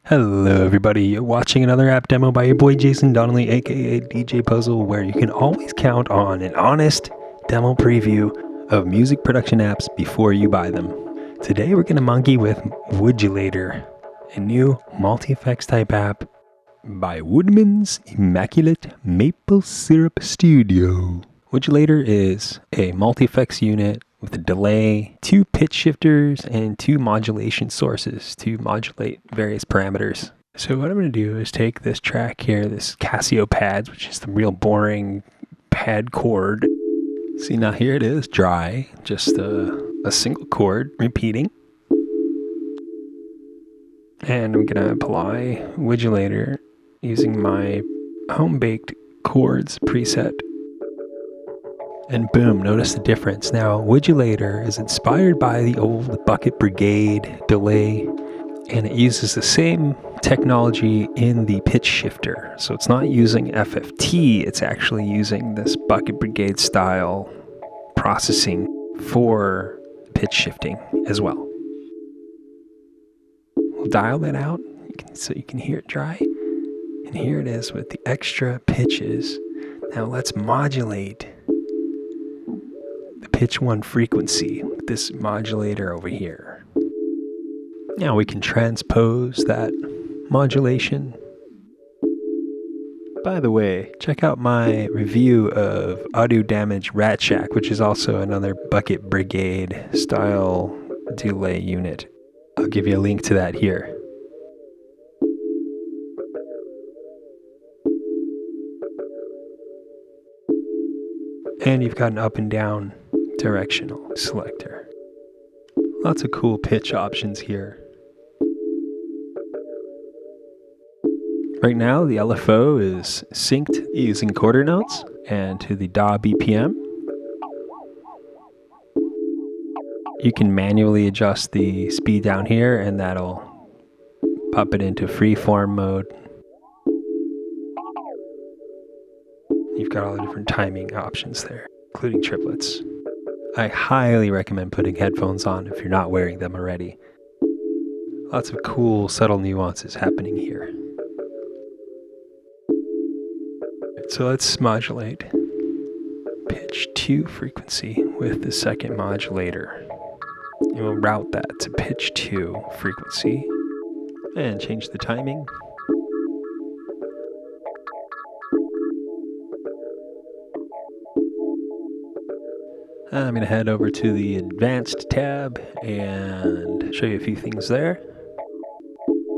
Hello everybody, you're watching another app demo by your boy Jason Donnelly, aka DJ Puzzle, where you can always count on an honest demo preview of music production apps before you buy them. Today we're going to monkey with Woodulator, a new multi-effects type app by Woodman's Immaculate Maple Syrup Studio. Woodulator is a multi-effects unit with a delay, 2 pitch shifters, and 2 modulation sources to modulate various parameters. So what I'm going to do is take this track here, this Casio pads, which is the real boring pad chord. See, now here it is, dry, just a single chord repeating. And I'm going to apply Woodulator using my home-baked chords preset. And boom, notice the difference. Now, Woodulator is inspired by the old Bucket Brigade delay, and it uses the same technology in the pitch shifter. So it's not using FFT, it's actually using this Bucket Brigade style processing for pitch shifting as well. We'll dial that out so you can hear it dry. And here it is with the extra pitches. Now let's modulate the pitch 1 frequency with this modulator over here. Now we can transpose that modulation. By the way, check out my review of Audio Damage Rat Shack, which is also another Bucket Brigade style delay unit. I'll give you a link to that here. And you've got an up and down directional selector. Lots of cool pitch options here. Right now the LFO is synced using quarter notes and to the DAW BPM. You can manually adjust the speed down here and that'll pop it into freeform mode. You've got all the different timing options there, including triplets. I highly recommend putting headphones on if you're not wearing them already. Lots of cool, subtle nuances happening here. So let's modulate pitch 2 frequency with the second modulator. And we'll route that to pitch 2 frequency and change the timing. I'm going to head over to the Advanced tab and show you a few things there.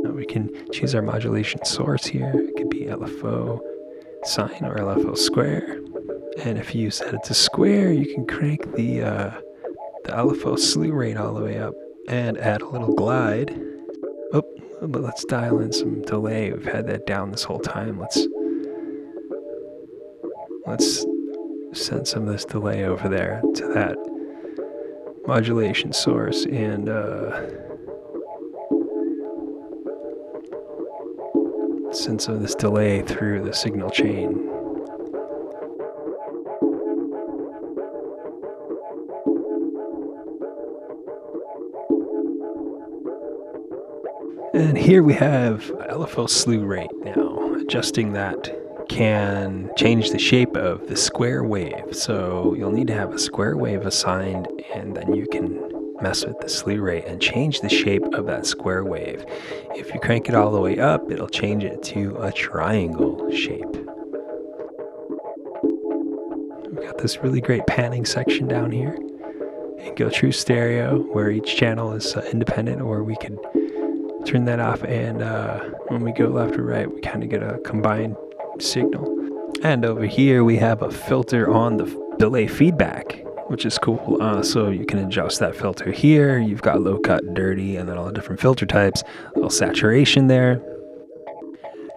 Now we can choose our modulation source here. It could be LFO sine or LFO square. And if you set it to square, you can crank the LFO slew rate all the way up and add a little glide. Oh, but let's dial in some delay. We've had that down this whole time. Let's send some of this delay over there to that modulation source and send some of this delay through the signal chain. And here we have LFO slew rate now. Adjusting that can change the shape of the square wave. So you'll need to have a square wave assigned, and then you can mess with the slew rate and change the shape of that square wave. If you crank it all the way up, it'll change it to a triangle shape. We've got this really great panning section down here. And go true stereo, where each channel is independent, or we could turn that off, and when we go left or right, we kind of get a combined signal. And over here we have a filter on the delay feedback, which is cool. So you can adjust that filter here. You've got low cut, dirty, and then all the different filter types. A little saturation there.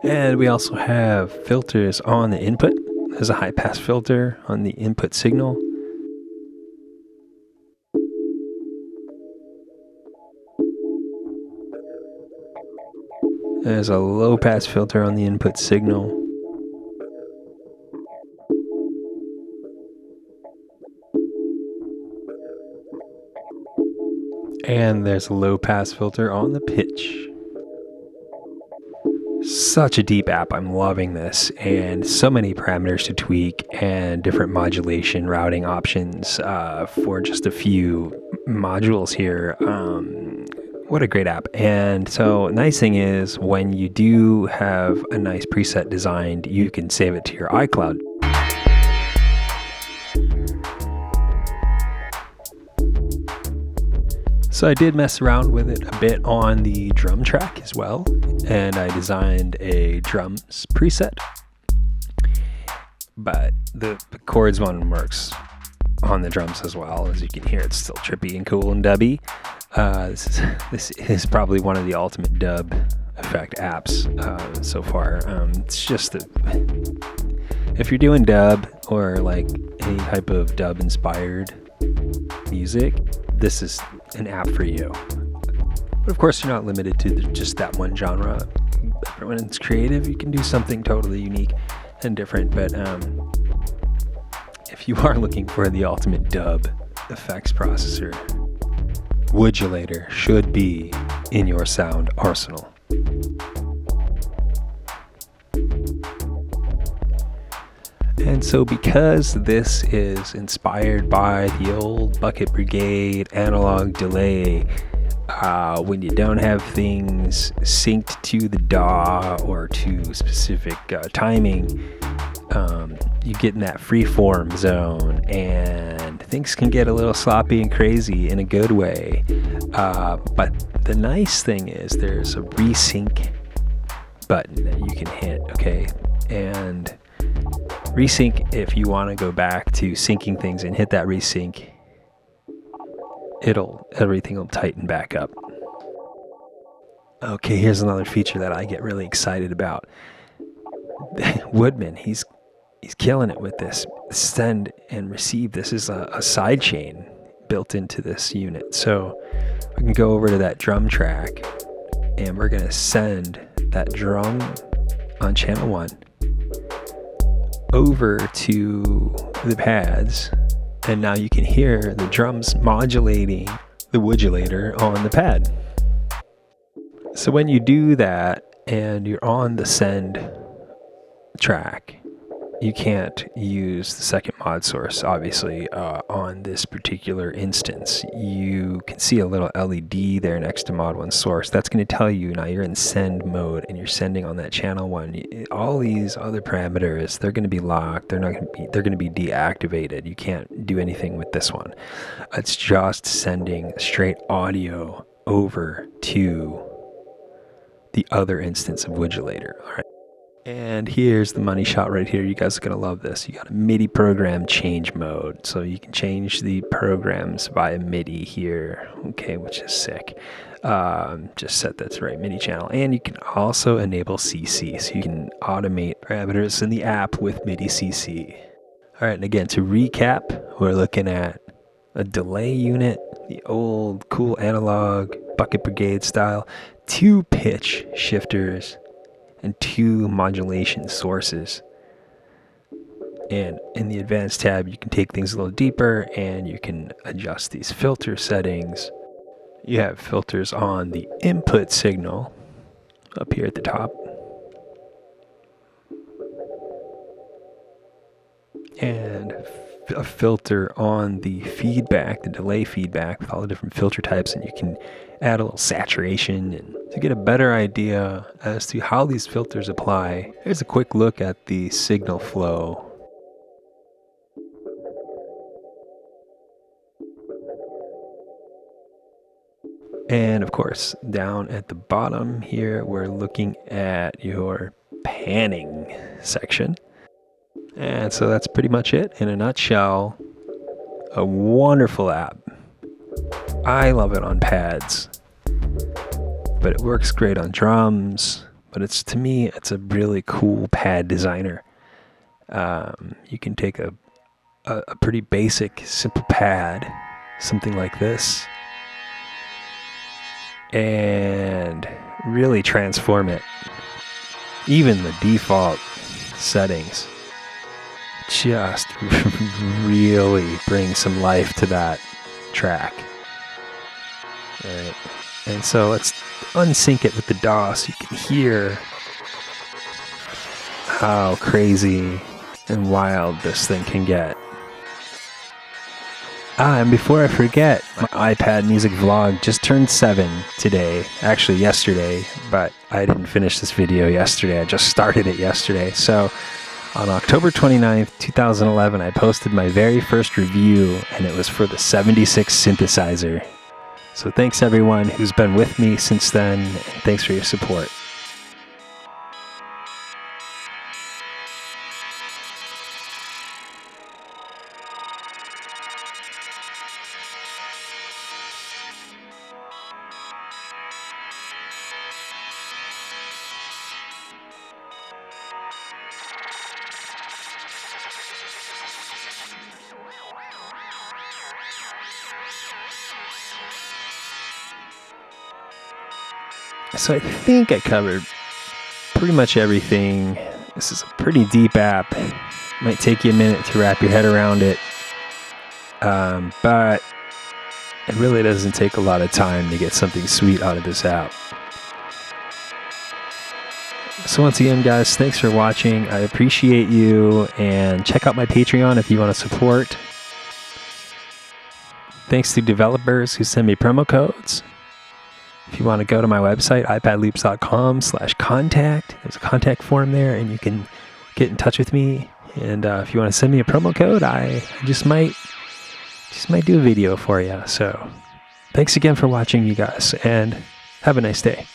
And we also have filters on the input. There's a high pass filter on the input signal. There's a low pass filter on the input signal. And there's a low pass filter on the pitch. Such a deep app. I'm loving this, and so many parameters to tweak and different modulation routing options for just a few modules here. What a great app. And so nice thing is when you do have a nice preset designed, you can save it to your iCloud. So I did mess around with it a bit on the drum track as well, and I designed a drums preset, but the chords one works on the drums as well. As you can hear, it's still trippy and cool and dubby. This is probably one of the ultimate dub effect apps so far. It's just that if you're doing dub or like any type of dub inspired music, this is an app for you. But of course, you're not limited to just that one genre. When it's creative, you can do something totally unique and different. But if you are looking for the ultimate dub effects processor, Woodulator should be in your sound arsenal. And so because this is inspired by the old Bucket Brigade analog delay, when you don't have things synced to the DAW or to specific timing, you get in that freeform zone and things can get a little sloppy and crazy in a good way. But the nice thing is there's a resync button that you can hit, okay? And resync, if you want to go back to syncing things and hit that resync, everything will tighten back up. Okay, here's another feature that I get really excited about. Woodman, he's killing it with this send and receive. This is a side chain built into this unit. So we can go over to that drum track and we're gonna send that drum on channel 1 over to the pads, and now you can hear the drums modulating the Woodulator on the pad. So when you do that and you're on the send track, you can't use the second mod source, obviously, on this particular instance. You can see a little LED there next to mod 1 source. That's going to tell you now you're in send mode and you're sending on that channel 1. All these other parameters, they're going to be locked. They're going to be deactivated. You can't do anything with this one. It's just sending straight audio over to the other instance of Woodulator. All right. And here's the money shot right here. You guys are going to love this. You got a MIDI program change mode. So you can change the programs via MIDI here. Okay, which is sick. Just set that to right MIDI channel. And you can also enable CC. So you can automate parameters in the app with MIDI CC. All right, and again, to recap, we're looking at a delay unit, the old cool analog Bucket Brigade style, 2 pitch shifters, and 2 modulation sources. And in the advanced tab, you can take things a little deeper and you can adjust these filter settings. You have filters on the input signal up here at the top, and a filter on the feedback, the delay feedback, with all the different filter types, and you can add a little saturation and to get a better idea as to how these filters apply. Here's a quick look at the signal flow. And of course, down at the bottom here, we're looking at your panning section. And so that's pretty much it in a nutshell. A wonderful app. I love it on pads, but it works great on drums. But to me, it's a really cool pad designer. You can take a pretty basic, simple pad, something like this, and really transform it. Even the default settings just really bring some life to that track. All right. And so let's unsync it with the DAW so you can hear how crazy and wild this thing can get. And before I forget, my iPad music vlog just turned 7 today, actually yesterday, but I didn't finish this video yesterday. I just started it yesterday. So on October 29th, 2011, I posted my very first review, and it was for the 76 synthesizer. So thanks everyone who's been with me since then, and thanks for your support. So I think I covered pretty much everything. This is a pretty deep app. Might take you a minute to wrap your head around it. But it really doesn't take a lot of time to get something sweet out of this app. So once again, guys, thanks for watching. I appreciate you, and check out my Patreon if you want to support. Thanks to developers who send me promo codes. If you want to go to my website, ipadloops.com/contact, there's a contact form there, and you can get in touch with me. And if you want to send me a promo code, I just might do a video for you. So thanks again for watching, you guys, and have a nice day.